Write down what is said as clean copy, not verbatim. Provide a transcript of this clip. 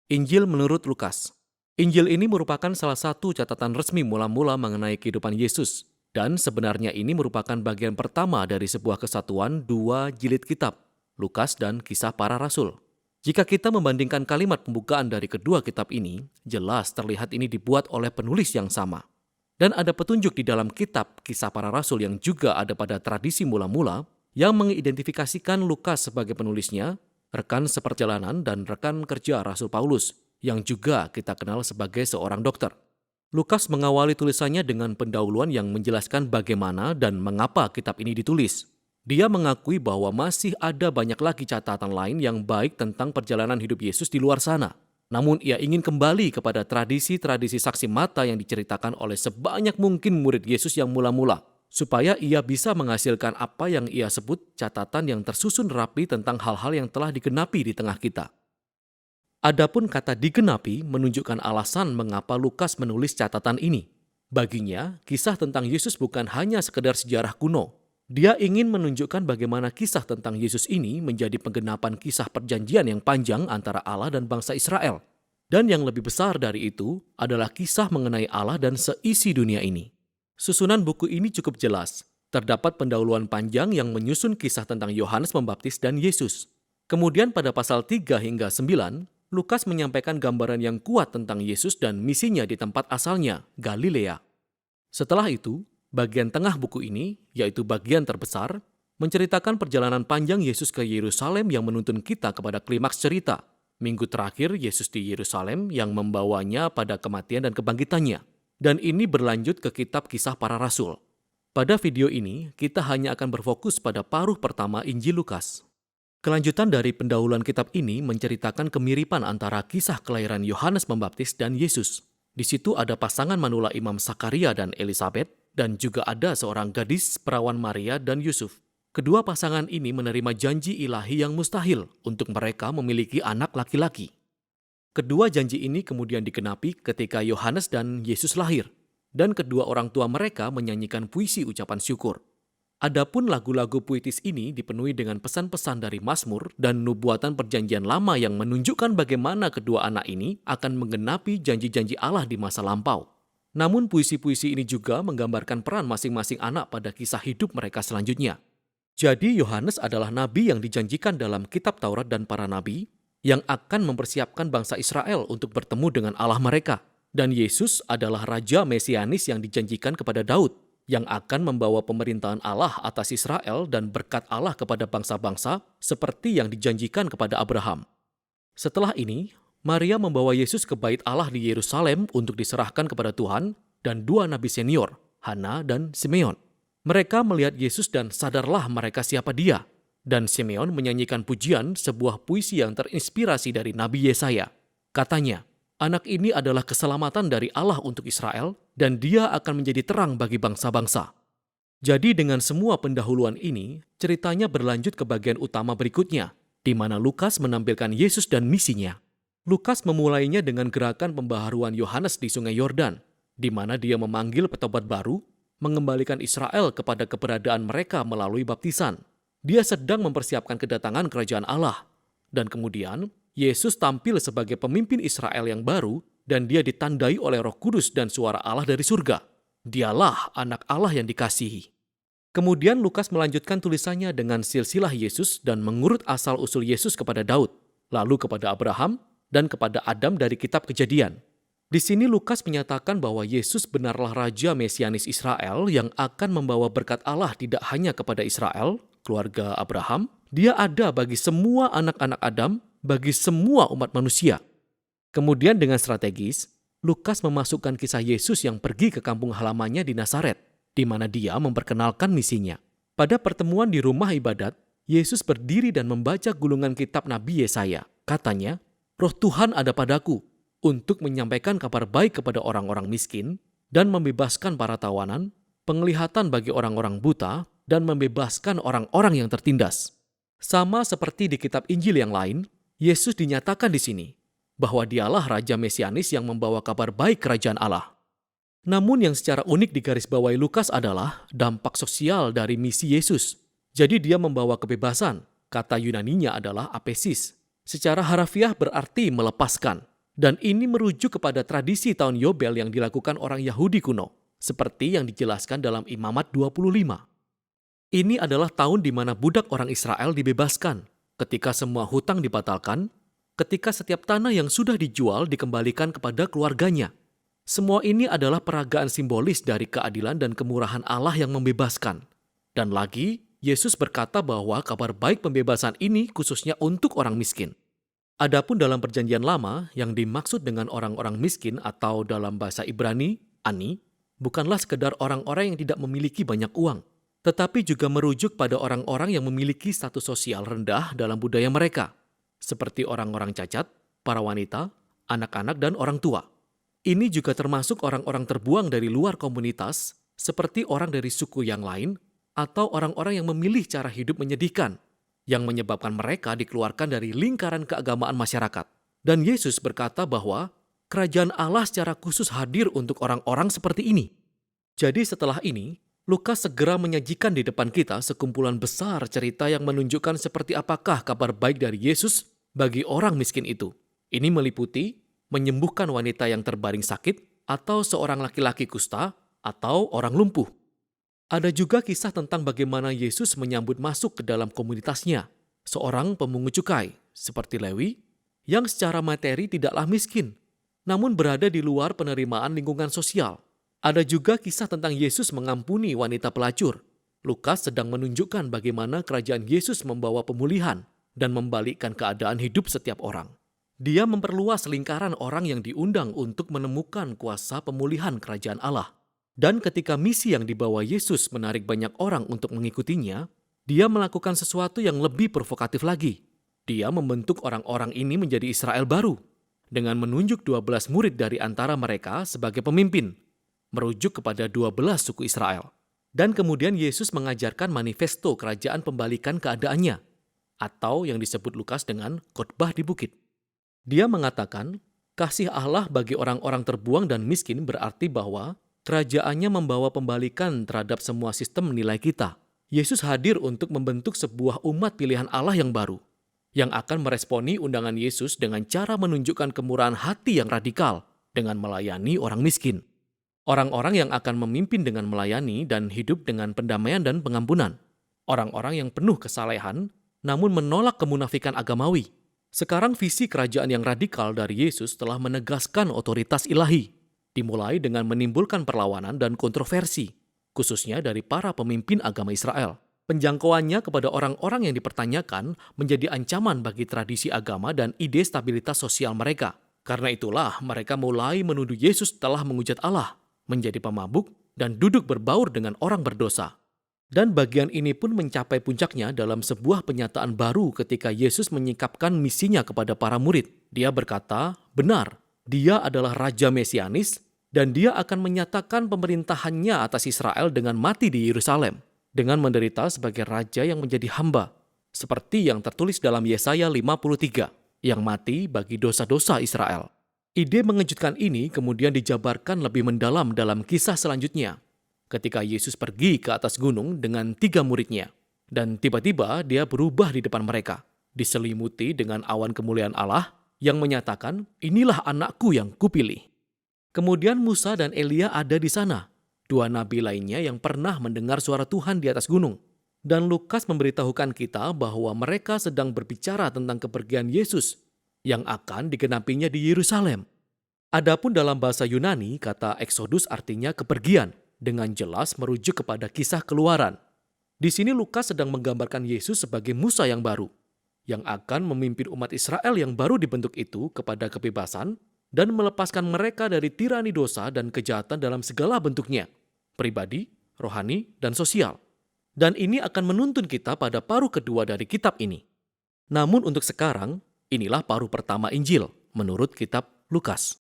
Injil menurut Lukas. Injil ini merupakan salah satu catatan resmi mula-mula mengenai kehidupan Yesus, dan sebenarnya ini merupakan bagian pertama dari sebuah kesatuan dua jilid kitab, Lukas dan Kisah Para Rasul. Jika kita membandingkan kalimat pembukaan dari kedua kitab ini, jelas terlihat ini dibuat oleh penulis yang sama. Dan ada petunjuk di dalam kitab Kisah Para Rasul yang juga ada pada tradisi mula-mula yang mengidentifikasikan Lukas sebagai penulisnya, rekan seperjalanan dan rekan kerja Rasul Paulus, yang juga kita kenal sebagai seorang dokter. Lukas mengawali tulisannya dengan pendahuluan yang menjelaskan bagaimana dan mengapa kitab ini ditulis. Dia mengakui bahwa masih ada banyak lagi catatan lain yang baik tentang perjalanan hidup Yesus di luar sana. Namun ia ingin kembali kepada tradisi-tradisi saksi mata yang diceritakan oleh sebanyak mungkin murid Yesus yang mula-mula, supaya ia bisa menghasilkan apa yang ia sebut catatan yang tersusun rapi tentang hal-hal yang telah digenapi di tengah kita. Adapun kata digenapi menunjukkan alasan mengapa Lukas menulis catatan ini. Baginya, kisah tentang Yesus bukan hanya sekedar sejarah kuno. Dia ingin menunjukkan bagaimana kisah tentang Yesus ini menjadi penggenapan kisah perjanjian yang panjang antara Allah dan bangsa Israel. Dan yang lebih besar dari itu adalah kisah mengenai Allah dan seisi dunia ini. Susunan buku ini cukup jelas. Terdapat pendahuluan panjang yang menyusun kisah tentang Yohanes Pembaptis dan Yesus. Kemudian pada pasal 3 hingga 9, Lukas menyampaikan gambaran yang kuat tentang Yesus dan misinya di tempat asalnya, Galilea. Setelah itu, bagian tengah buku ini, yaitu bagian terbesar, menceritakan perjalanan panjang Yesus ke Yerusalem yang menuntun kita kepada klimaks cerita. Minggu terakhir Yesus di Yerusalem yang membawanya pada kematian dan kebangkitannya. Dan ini berlanjut ke kitab Kisah Para Rasul. Pada video ini, kita hanya akan berfokus pada paruh pertama Injil Lukas. Kelanjutan dari pendahuluan kitab ini menceritakan kemiripan antara kisah kelahiran Yohanes Pembaptis dan Yesus. Di situ ada pasangan manula Imam Sakaria dan Elisabet, dan juga ada seorang gadis perawan Maria dan Yusuf. Kedua pasangan ini menerima janji ilahi yang mustahil untuk mereka memiliki anak laki-laki. Kedua janji ini kemudian digenapi ketika Yohanes dan Yesus lahir, dan kedua orang tua mereka menyanyikan puisi ucapan syukur. Adapun lagu-lagu puitis ini dipenuhi dengan pesan-pesan dari Mazmur dan nubuatan perjanjian lama yang menunjukkan bagaimana kedua anak ini akan menggenapi janji-janji Allah di masa lampau. Namun puisi-puisi ini juga menggambarkan peran masing-masing anak pada kisah hidup mereka selanjutnya. Jadi Yohanes adalah nabi yang dijanjikan dalam kitab Taurat dan para nabi, yang akan mempersiapkan bangsa Israel untuk bertemu dengan Allah mereka. Dan Yesus adalah Raja Mesianis yang dijanjikan kepada Daud, yang akan membawa pemerintahan Allah atas Israel dan berkat Allah kepada bangsa-bangsa seperti yang dijanjikan kepada Abraham. Setelah ini, Maria membawa Yesus ke bait Allah di Yerusalem untuk diserahkan kepada Tuhan dan dua nabi senior, Hana dan Simeon. Mereka melihat Yesus dan sadarlah mereka siapa dia. Dan Simeon menyanyikan pujian sebuah puisi yang terinspirasi dari Nabi Yesaya. Katanya, anak ini adalah keselamatan dari Allah untuk Israel, dan dia akan menjadi terang bagi bangsa-bangsa. Jadi dengan semua pendahuluan ini, ceritanya berlanjut ke bagian utama berikutnya, di mana Lukas menampilkan Yesus dan misinya. Lukas memulainya dengan gerakan pembaharuan Yohanes di Sungai Yordan, di mana dia memanggil petobat baru, mengembalikan Israel kepada keberadaan mereka melalui baptisan. Dia sedang mempersiapkan kedatangan kerajaan Allah. Dan kemudian, Yesus tampil sebagai pemimpin Israel yang baru dan dia ditandai oleh Roh Kudus dan suara Allah dari surga. Dialah anak Allah yang dikasihi. Kemudian Lukas melanjutkan tulisannya dengan silsilah Yesus dan mengurut asal-usul Yesus kepada Daud, lalu kepada Abraham, dan kepada Adam dari kitab Kejadian. Di sini Lukas menyatakan bahwa Yesus benarlah Raja Mesianis Israel yang akan membawa berkat Allah tidak hanya kepada Israel, keluarga Abraham, dia ada bagi semua anak-anak Adam, bagi semua umat manusia. Kemudian dengan strategis, Lukas memasukkan kisah Yesus yang pergi ke kampung halamannya di Nazaret, di mana dia memperkenalkan misinya. Pada pertemuan di rumah ibadat, Yesus berdiri dan membaca gulungan kitab Nabi Yesaya. Katanya, Roh Tuhan ada padaku, untuk menyampaikan kabar baik kepada orang-orang miskin, dan membebaskan para tawanan, penglihatan bagi orang-orang buta, dan membebaskan orang-orang yang tertindas. Sama seperti di kitab Injil yang lain, Yesus dinyatakan di sini, bahwa dialah Raja Mesianis yang membawa kabar baik kerajaan Allah. Namun yang secara unik digarisbawahi Lukas adalah dampak sosial dari misi Yesus. Jadi dia membawa kebebasan, kata Yunaninya adalah apesis. Secara harafiah berarti melepaskan. Dan ini merujuk kepada tradisi tahun Yobel yang dilakukan orang Yahudi kuno, seperti yang dijelaskan dalam Imamat 25. Ini adalah tahun di mana budak orang Israel dibebaskan, ketika semua hutang dibatalkan, ketika setiap tanah yang sudah dijual dikembalikan kepada keluarganya. Semua ini adalah peragaan simbolis dari keadilan dan kemurahan Allah yang membebaskan. Dan lagi, Yesus berkata bahwa kabar baik pembebasan ini khususnya untuk orang miskin. Adapun dalam Perjanjian Lama, yang dimaksud dengan orang-orang miskin atau dalam bahasa Ibrani, ani, bukanlah sekedar orang-orang yang tidak memiliki banyak uang, tetapi juga merujuk pada orang-orang yang memiliki status sosial rendah dalam budaya mereka, seperti orang-orang cacat, para wanita, anak-anak, dan orang tua. Ini juga termasuk orang-orang terbuang dari luar komunitas, seperti orang dari suku yang lain, atau orang-orang yang memilih cara hidup menyedihkan, yang menyebabkan mereka dikeluarkan dari lingkaran keagamaan masyarakat. Dan Yesus berkata bahwa kerajaan Allah secara khusus hadir untuk orang-orang seperti ini. Jadi setelah ini, Lukas segera menyajikan di depan kita sekumpulan besar cerita yang menunjukkan seperti apakah kabar baik dari Yesus bagi orang miskin itu. Ini meliputi menyembuhkan wanita yang terbaring sakit, atau seorang laki-laki kusta, atau orang lumpuh. Ada juga kisah tentang bagaimana Yesus menyambut masuk ke dalam komunitasnya seorang pemungut cukai, seperti Lewi, yang secara materi tidaklah miskin, namun berada di luar penerimaan lingkungan sosial. Ada juga kisah tentang Yesus mengampuni wanita pelacur. Lukas sedang menunjukkan bagaimana kerajaan Yesus membawa pemulihan dan membalikkan keadaan hidup setiap orang. Dia memperluas lingkaran orang yang diundang untuk menemukan kuasa pemulihan kerajaan Allah. Dan ketika misi yang dibawa Yesus menarik banyak orang untuk mengikutinya, dia melakukan sesuatu yang lebih provokatif lagi. Dia membentuk orang-orang ini menjadi Israel baru, dengan menunjuk 12 murid dari antara mereka sebagai pemimpin, merujuk kepada 12 suku Israel. Dan kemudian Yesus mengajarkan manifesto kerajaan pembalikan keadaannya, atau yang disebut Lukas dengan khotbah di bukit. Dia mengatakan, kasih Allah bagi orang-orang terbuang dan miskin berarti bahwa kerajaannya membawa pembalikan terhadap semua sistem nilai kita. Yesus hadir untuk membentuk sebuah umat pilihan Allah yang baru, yang akan meresponi undangan Yesus dengan cara menunjukkan kemurahan hati yang radikal dengan melayani orang miskin. Orang-orang yang akan memimpin dengan melayani dan hidup dengan pendamaian dan pengampunan. Orang-orang yang penuh kesalehan, namun menolak kemunafikan agamawi. Sekarang visi kerajaan yang radikal dari Yesus telah menegaskan otoritas ilahi, dimulai dengan menimbulkan perlawanan dan kontroversi, khususnya dari para pemimpin agama Israel. Penjangkauannya kepada orang-orang yang dipertanyakan menjadi ancaman bagi tradisi agama dan ide stabilitas sosial mereka. Karena itulah mereka mulai menuduh Yesus telah menghujat Allah, menjadi pemabuk, dan duduk berbaur dengan orang berdosa. Dan bagian ini pun mencapai puncaknya dalam sebuah penyataan baru ketika Yesus menyikapkan misinya kepada para murid. Dia berkata, benar, dia adalah Raja Mesianis, dan dia akan menyatakan pemerintahannya atas Israel dengan mati di Yerusalem, dengan menderita sebagai raja yang menjadi hamba, seperti yang tertulis dalam Yesaya 53, yang mati bagi dosa-dosa Israel. Ide mengejutkan ini kemudian dijabarkan lebih mendalam dalam kisah selanjutnya, ketika Yesus pergi ke atas gunung dengan 3 muridnya, dan tiba-tiba dia berubah di depan mereka, diselimuti dengan awan kemuliaan Allah yang menyatakan, inilah anakku yang kupilih. Kemudian Musa dan Elia ada di sana, 2 nabi lainnya yang pernah mendengar suara Tuhan di atas gunung. Dan Lukas memberitahukan kita bahwa mereka sedang berbicara tentang kepergian Yesus yang akan digenapinya di Yerusalem. Adapun dalam bahasa Yunani, kata Exodus artinya kepergian, dengan jelas merujuk kepada kisah Keluaran. Di sini Lukas sedang menggambarkan Yesus sebagai Musa yang baru, yang akan memimpin umat Israel yang baru dibentuk itu kepada kebebasan dan melepaskan mereka dari tirani dosa dan kejahatan dalam segala bentuknya, pribadi, rohani, dan sosial. Dan ini akan menuntun kita pada paruh kedua dari kitab ini. Namun untuk sekarang, inilah paruh pertama Injil menurut kitab Lukas.